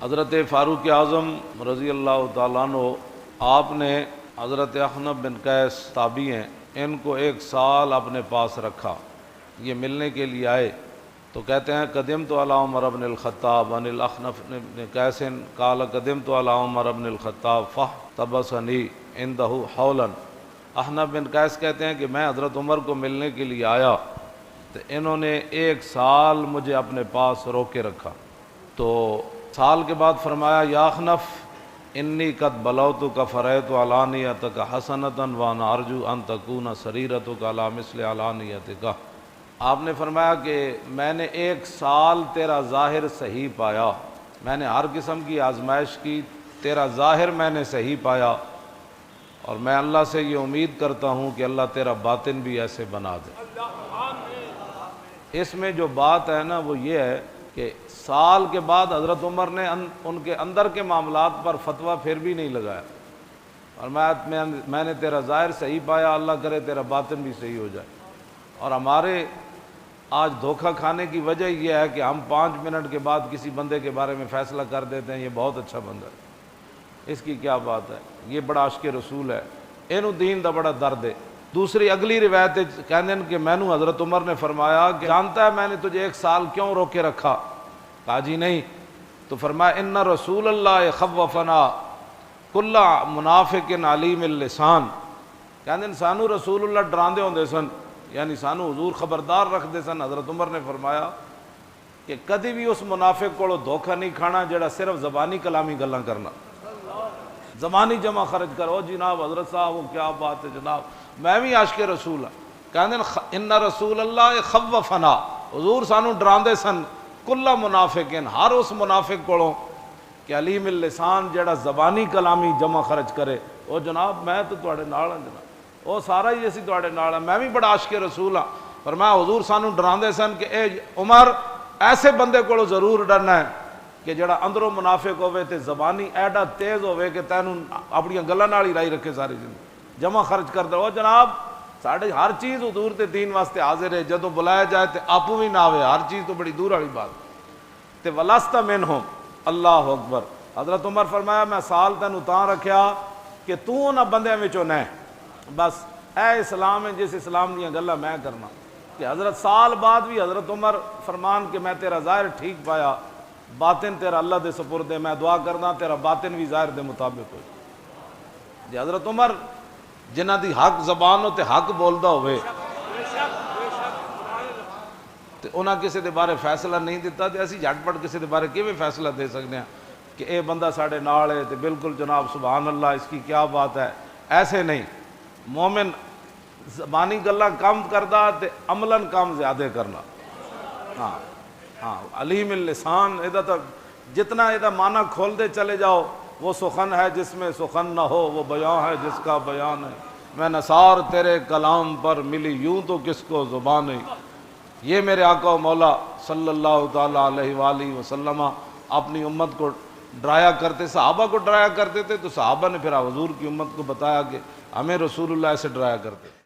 حضرت فاروق اعظم رضی اللہ تعالیٰ عنہ آپ نے حضرت اخنف بن قیس تابعی ہیں، ان کو 1 سال اپنے پاس رکھا۔ یہ ملنے کے لیے آئے تو کہتے ہیں قدمت علی عمر بن الخطاب عن الاخنف بن قیس قال قدمت علی عمر بن الخطاب فاحتبسنی عنده حولا۔ اخنف بن قیس کہتے ہیں کہ میں حضرت عمر کو ملنے کے لیے آیا تو انہوں نے 1 سال مجھے اپنے پاس روکے رکھا۔ تو سال کے بعد فرمایا یا اخنف انی قد بلوتک فرأیت علانیتک حسنۃ وانا ارجو ان تکون سریرتک علی مثل علانیتک۔ آپ نے فرمایا کہ میں نے 1 سال تیرا ظاہر صحیح پایا، میں نے ہر قسم کی آزمائش کی، تیرا ظاہر میں نے صحیح پایا، اور میں اللہ سے یہ امید کرتا ہوں کہ اللہ تیرا باطن بھی ایسے بنا دے۔ اس میں جو بات ہے نا وہ یہ ہے کہ سال کے بعد حضرت عمر نے ان کے اندر کے معاملات پر فتویٰ پھر بھی نہیں لگایا، اور میں نے تیرا ظاہر صحیح پایا، اللہ کرے تیرا باطن بھی صحیح ہو جائے۔ اور ہمارے آج دھوکہ کھانے کی وجہ یہ ہے کہ ہم 5 منٹ کے بعد کسی بندے کے بارے میں فیصلہ کر دیتے ہیں یہ بہت اچھا بندہ ہے، اس کی کیا بات ہے، یہ بڑا عاشق رسول ہے، اینو دین دا بڑا درد ہے۔ دوسری اگلی روایت کہنے کہ مینوں حضرت عمر نے فرمایا کہ جانتا ہے میں نے تجھے 1 سال کیوں روکے رکھا؟ کہا جی نہیں۔ تو فرمایا ان رسول اللہ خوفنا کل منافق علیم اللسان، کہنے سانو رسول اللہ ڈراندے ہوندے سن، یعنی سانو حضور خبردار رکھتے سن۔ حضرت عمر نے فرمایا کہ کدی بھی اس منافق کو دھوکہ نہیں کھانا جڑا صرف زبانی کلامی گلاں کرنا، زبانی جمع خرچ کرو جناب حضرت صاحب وہ کیا بات ہے جناب، میں بھی عاشق رسول ہوں۔ کہندے ان رسول اللہ خوفنا، حضور سانو ڈراندے سن کل منافقین، ہر اس منافق کو کہ علیم اللسان جڑا زبانی کلامی جمع خرچ کرے، او جناب میں تو تواڈے نال ہاں جناب، وہ سارا ہی اسی تواڈے نال ہاں، میں بھی بڑا عاشق رسول ہاں۔ فرمایا حضور سانو ڈراندے سن کہ اے عمر ایسے بندے کو ضرور ڈرنا ہے کہ جڑا اندروں منافق ہوئے تے زبانی ایڈا تیز ہوئے کہ تینوں اپنی گلاں نال ہی رائی رکھے ساری زندگی، جمع خرچ کر دے۔ او جناب ساڑھے ہر چیز حضور تے دین واسطے حاضر ہے، جدوں بلایا جائے تے آپو بھی نہ آوے، ہر چیز تو بڑی دور والی بات تے ولست منہم، اللہ اکبر۔ حضرت عمر فرمایا میں سال تینوں تاں رکھیا کہ تو انہاں بندیاں وچوں نہ، بس اے اسلام ہے جس اسلام دیاں گلاں میں کرنا۔ کہ حضرت سال بعد بھی حضرت عمر فرمان کہ میں تیرا ظاہر ٹھیک پایا، باطن تیرا اللہ دے سپرد ہے، میں دعا کرنا تیرا باطن بھی ظاہر دے مطابق ہو جی۔ حضرت عمر جنہ دی حق زبان ہوتے حق بولدا ہوئے تے انہاں کسی دے بارے فیصلہ نہیں دیتا تے اسی جھٹ پٹ کسی دے بارے کیویں فیصلہ دے سکتے ہیں کہ اے بندہ ساڑھے نال ہے تے بالکل جناب سبحان اللہ اس کی کیا بات ہے، ایسے نہیں۔ مومن زبانی گلاں کم کردا تے عملاً کام زیادہ کرنا۔ ہاں علیم اللسان، ادا تو جتنا ادا معنی کھول دے چلے جاؤ، وہ سخن ہے جس میں سخن نہ ہو، وہ بیان ہے جس کا بیان ہے، میں نثار تیرے کلام پر ملی یوں تو کس کو زبان ہے۔ یہ میرے آقا و مولا صلی اللہ تعالیٰ علیہ وآلہ وسلم اپنی امت کو ڈرایا کرتے، صحابہ کو ڈرایا کرتے تھے، تو صحابہ نے پھر حضور کی امت کو بتایا کہ ہمیں رسول اللہ سے ڈرایا کرتے۔